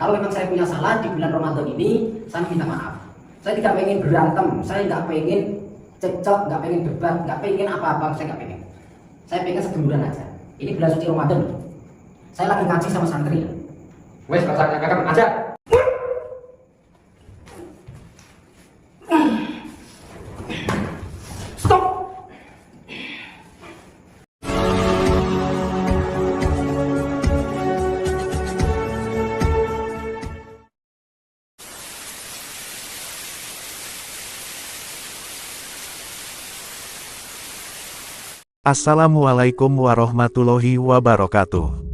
Kalau memang saya punya salah di bulan Ramadan ini, saya minta maaf. Saya tidak pengen berantem, saya nggak pengen cekcok, nggak pengen debat, nggak pengen apa-apa, saya nggak pengen. Saya pengen segemuran aja. Ini bulan suci Ramadan. Saya lagi ngaji sama santri. Wes kakak aja. Stop. Assalamualaikum warahmatullahi wabarakatuh.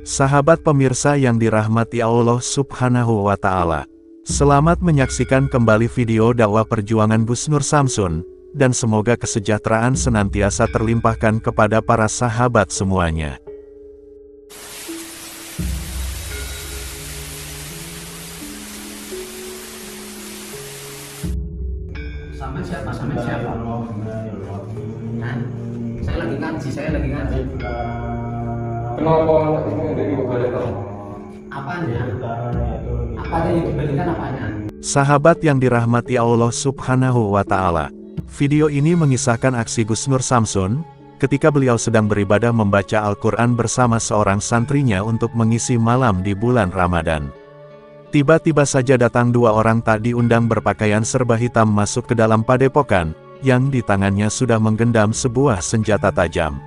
Sahabat pemirsa yang dirahmati Allah Subhanahu wa Ta'ala, selamat menyaksikan kembali video dakwah perjuangan Gus Nur Samsun, dan semoga kesejahteraan senantiasa terlimpahkan kepada para sahabat semuanya. Sama siapa? Nah, saya lagi ngaji. Kenapa ini dibalik? Apanya? Apanya yang dibalikan apanya? Sahabat yang dirahmati Allah Subhanahu wa Ta'ala, video ini mengisahkan aksi Gus Nur Samsun ketika beliau sedang beribadah membaca Al-Quran bersama seorang santrinya untuk mengisi malam di bulan Ramadan. Tiba-tiba saja datang dua orang tak diundang berpakaian serba hitam masuk ke dalam padepokan, yang di tangannya sudah menggendam sebuah senjata tajam.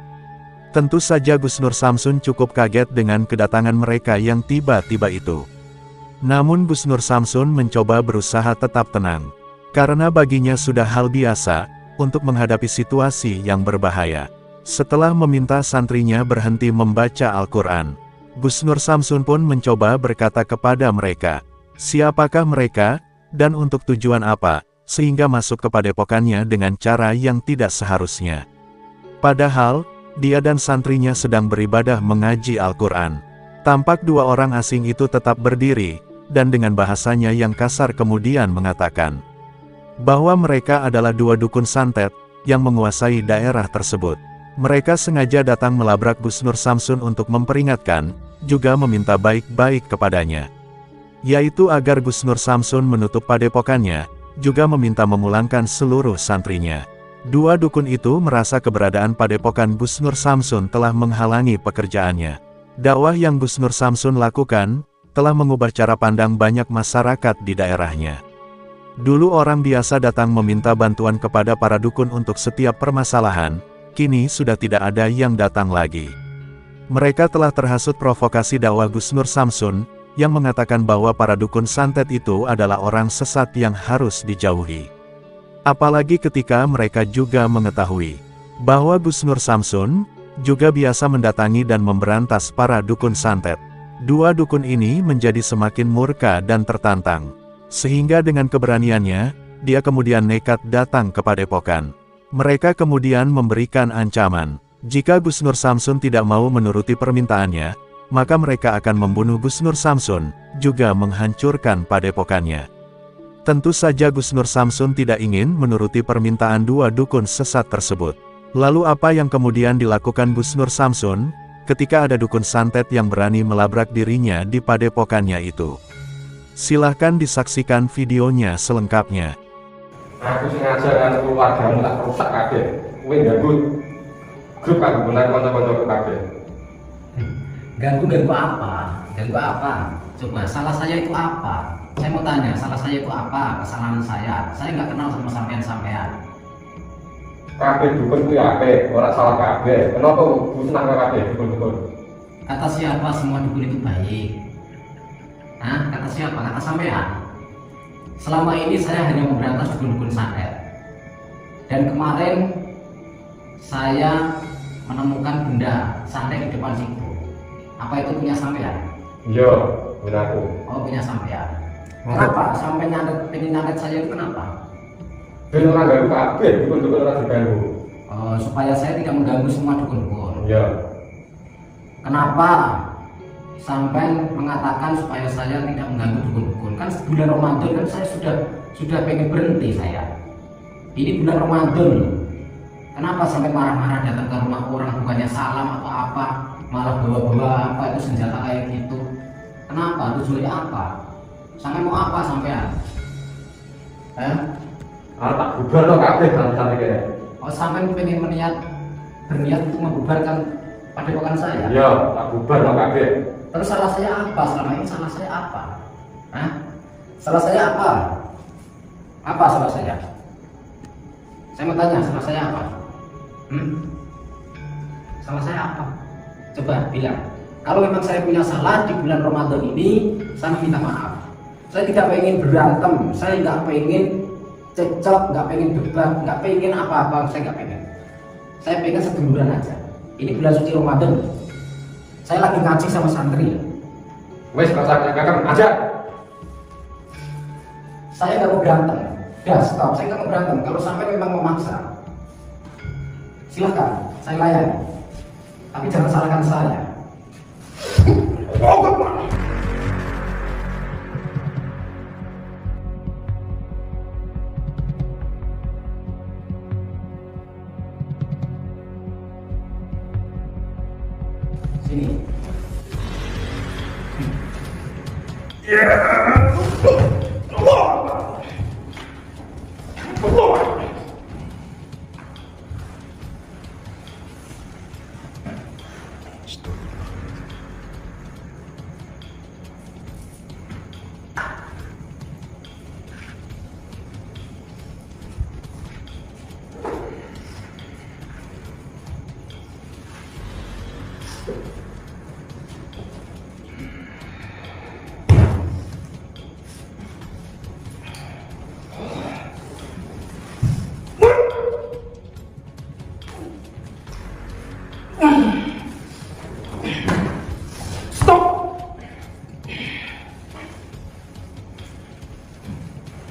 Tentu saja Gus Nur Samsun cukup kaget dengan kedatangan mereka yang tiba-tiba itu. Namun Gus Nur Samsun mencoba berusaha tetap tenang, karena baginya sudah hal biasa untuk menghadapi situasi yang berbahaya. Setelah meminta santrinya berhenti membaca Al-Quran, Gus Nur Samsun pun mencoba berkata kepada mereka, siapakah mereka, dan untuk tujuan apa, sehingga masuk ke padepokannya dengan cara yang tidak seharusnya. Padahal, dia dan santrinya sedang beribadah mengaji Al-Quran. Tampak dua orang asing itu tetap berdiri, dan dengan bahasanya yang kasar kemudian mengatakan bahwa mereka adalah dua dukun santet, yang menguasai daerah tersebut. Mereka sengaja datang melabrak Gus Nur Samsun untuk memperingatkan, juga meminta baik-baik kepadanya, yaitu agar Gus Nur Samsun menutup padepokannya, juga meminta memulangkan seluruh santrinya. Dua dukun itu merasa keberadaan padepokan Gus Nur Samsun telah menghalangi pekerjaannya. Dakwah yang Gus Nur Samsun lakukan, telah mengubah cara pandang banyak masyarakat di daerahnya. Dulu orang biasa datang meminta bantuan kepada para dukun untuk setiap permasalahan, kini sudah tidak ada yang datang lagi. Mereka telah terhasut provokasi dakwah Gus Nur Samsun, yang mengatakan bahwa para dukun santet itu adalah orang sesat yang harus dijauhi. Apalagi ketika mereka juga mengetahui bahwa Gus Nur Samsun juga biasa mendatangi dan memberantas para dukun santet. Dua dukun ini menjadi semakin murka dan tertantang, sehingga dengan keberaniannya, dia kemudian nekat datang ke padepokan. Mereka kemudian memberikan ancaman, jika Gus Nur Samsun tidak mau menuruti permintaannya, maka mereka akan membunuh Gus Nur Samsun, juga menghancurkan padepokannya. Tentu saja Gus Nur Samsun tidak ingin menuruti permintaan dua dukun sesat tersebut. Lalu apa yang kemudian dilakukan Gus Nur Samsun, ketika ada dukun santet yang berani melabrak dirinya di padepokannya itu? Silahkan disaksikan videonya selengkapnya. Aku sengaja kan keluargamu tak rusak kabeh. Kowe ganggu grup kan benar kanca-kanca kabeh. Ganggu apa? Ganggu apa? Coba salah saya itu apa? Saya mau tanya, salah saya itu apa? Kesalahan saya? Saya nggak kenal sama sampean-sampean. Kabeh dukun kuwi apik, ora salah kabeh. Kenapa senang kabeh dukun-dukun? Kata siapa semua dukun itu baik? Hah? Kata siapa? Kata sampean? Selama ini saya hanya memberantas dukun-dukun santet. Dan kemarin saya menemukan benda santet di depan situ. Apa itu punya sampean? Iya, punya aku. Oh, punya sampean. Kenapa? Sampai pengen nyantet saya itu kenapa? Ben ora ganggu kabeh, dukun-dukun ora diganggu. Supaya saya tidak mengganggu semua dukun-dukun. Iya. Kenapa sampai mengatakan supaya saya tidak mengganggu dukun-dukun? Kan bulan Ramadan kan saya sudah pengen berhenti saya. Ini bulan Ramadan loh. Kenapa sampai marah-marah datang ke rumah orang, bukannya salam atau apa, malah bawa-bawa apa itu senjata kayak gitu? Kenapa? Tujuannya apa? Sampai mau apa sampean? Tak bubar lo kabeh santri kene. Oh, sampean pengen berniat untuk membubarkan padepokan saya? Iya, tak bubar lo kabeh. Terus salah saya apa? Selama ini salah saya apa? Salah saya apa? Apa salah saya? Saya mau tanya, salah saya apa? Salah saya apa? Coba bilang. Kalau memang saya punya salah di bulan Ramadan ini, saya minta maaf. Saya tidak pengen berantem, saya nggak pengen cekcok, nggak pengen debat, nggak pengen apa-apa, saya nggak pengen. Saya pengen seduluran aja. Ini bulan suci Ramadan. Saya lagi ngaji sama santri. Wes kakak aja. Saya nggak mau berantem. Udah stop, saya nggak mau berantem. Kalau sampai memang memaksa, silahkan, saya layani. Tapi jangan salahkan saya. Sini.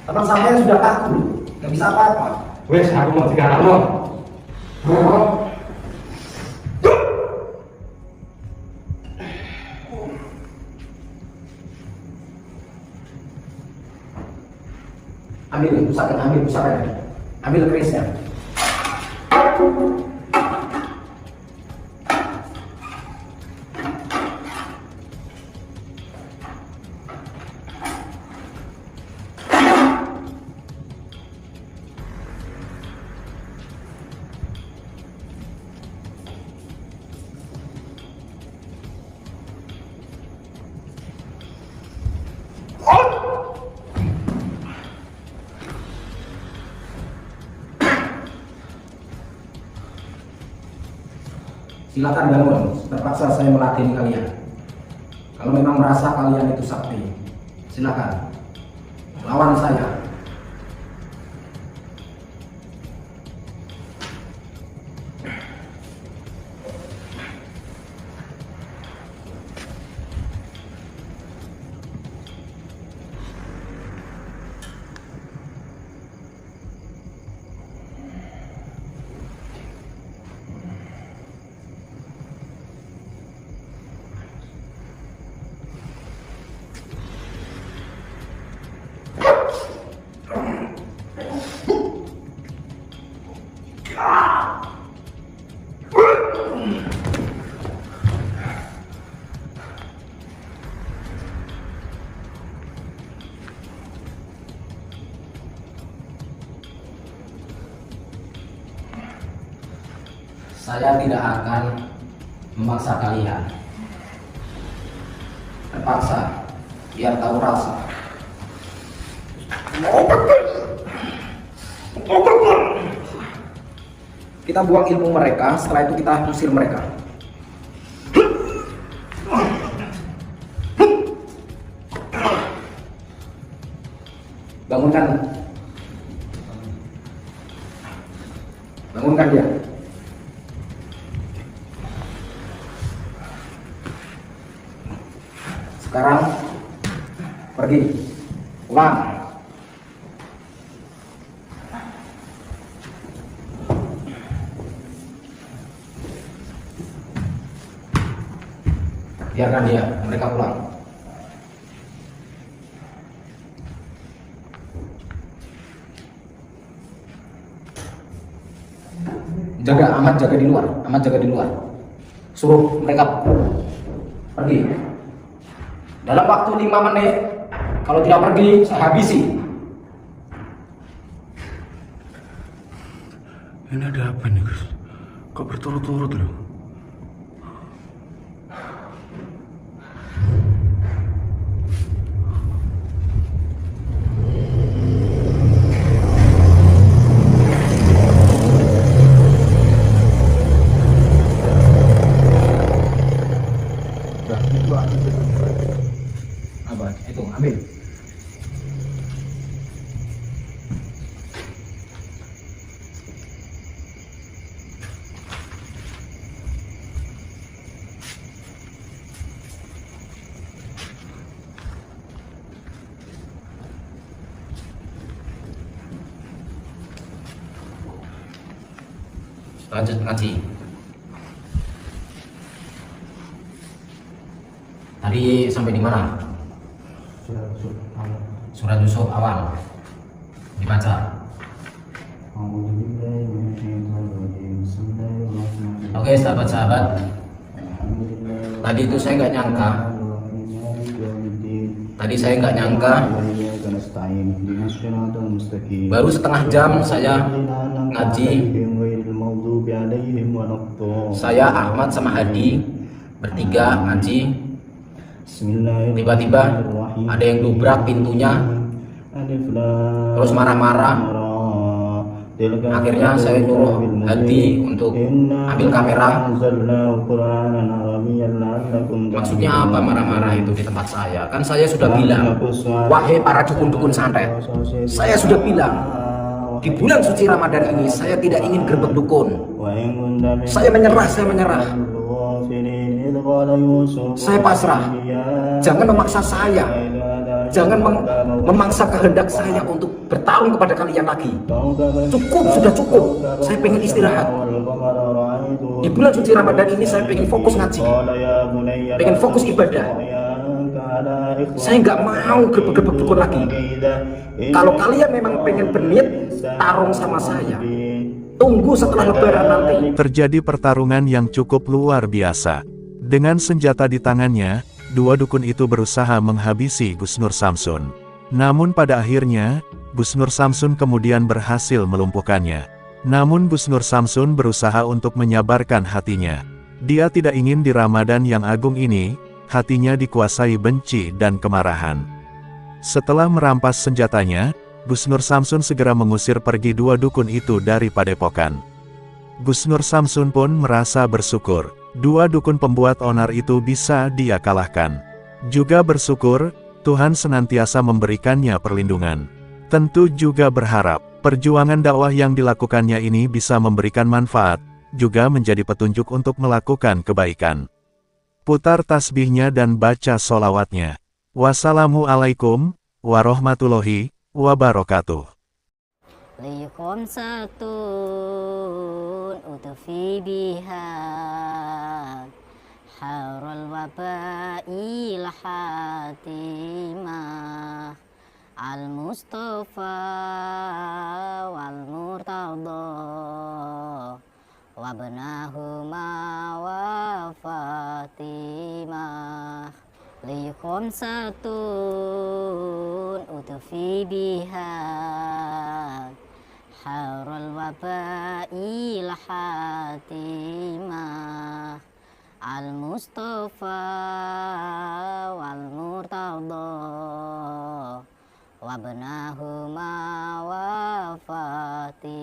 Teman saya sudah kaku, nggak bisa apa-apa. Wes aku mau digarapno. Ambil pusaka, ambil kerisnya. Silakan bangun, terpaksa saya melatih kalian. Kalau memang merasa kalian itu sakti, silakan lawan saya. Saya tidak akan memaksa kalian. Terpaksa, biar tahu rasa. Kita buang ilmu mereka, setelah itu kita usir mereka. Bangunkan dia. Sekarang pergi, pulang. Biarkan dia, mereka pulang. Jaga, amat jaga di luar, amat jaga di luar. Suruh mereka pergi. Dalam waktu 5 menit, kalau tidak pergi, saya habisi. Ini ada apa nih, Gus? Kok berturut-turut loh? Apa? Itu, ambil. Lanjut ngaji. Tadi sampai di mana? Surat Yusuf awal dibaca. Oke, sahabat-sahabat, tadi itu saya nggak nyangka. Baru setengah jam saya ngaji. Saya Ahmad sama Hadi bertiga ngaji. Tiba-tiba ada yang dobrak pintunya, terus marah-marah. Akhirnya saya nyuruh Hadi untuk ambil kamera. Maksudnya apa marah-marah itu di tempat saya? Kan saya sudah bilang, wahai para dukun-dukun santet, saya sudah bilang, di bulan suci Ramadan ini saya tidak ingin gerbek dukun. Saya menyerah. Saya pasrah. Jangan memaksa saya. Jangan memaksa kehendak saya untuk bertarung kepada kalian lagi. Sudah cukup. Saya pengen istirahat. Di bulan suci Ramadan ini saya pengen fokus ngaji, pengen fokus ibadah. Saya nggak mau gerbek-gerbek dukun lagi. Kalau kalian memang pengen berniat tarung sama saya, tunggu setelah lebaran nanti. Terjadi pertarungan yang cukup luar biasa. Dengan senjata di tangannya, dua dukun itu berusaha menghabisi Gus Nur Samsun. Namun pada akhirnya, Gus Nur Samsun kemudian berhasil melumpuhkannya. Namun Gus Nur Samsun berusaha untuk menyabarkan hatinya. Dia tidak ingin di Ramadan yang agung ini, hatinya dikuasai benci dan kemarahan. Setelah merampas senjatanya, Gus Nur Samsun segera mengusir pergi dua dukun itu dari padepokan. Gus Nur Samsun pun merasa bersyukur. Dua dukun pembuat onar itu bisa dia kalahkan. Juga bersyukur, Tuhan senantiasa memberikannya perlindungan. Tentu juga berharap, perjuangan dakwah yang dilakukannya ini bisa memberikan manfaat, juga menjadi petunjuk untuk melakukan kebaikan. Putar tasbihnya dan baca sholawatnya. Wassalamualaikum warahmatullahi wabarakatuh. Likum satun utfi biha harul wabail hatimah al-mustafa wal murtada wabnahuma wa fatimah likum satun utfi biha harul wabail hatimah al-mustafa wal murtada wabnahuma wa fatimah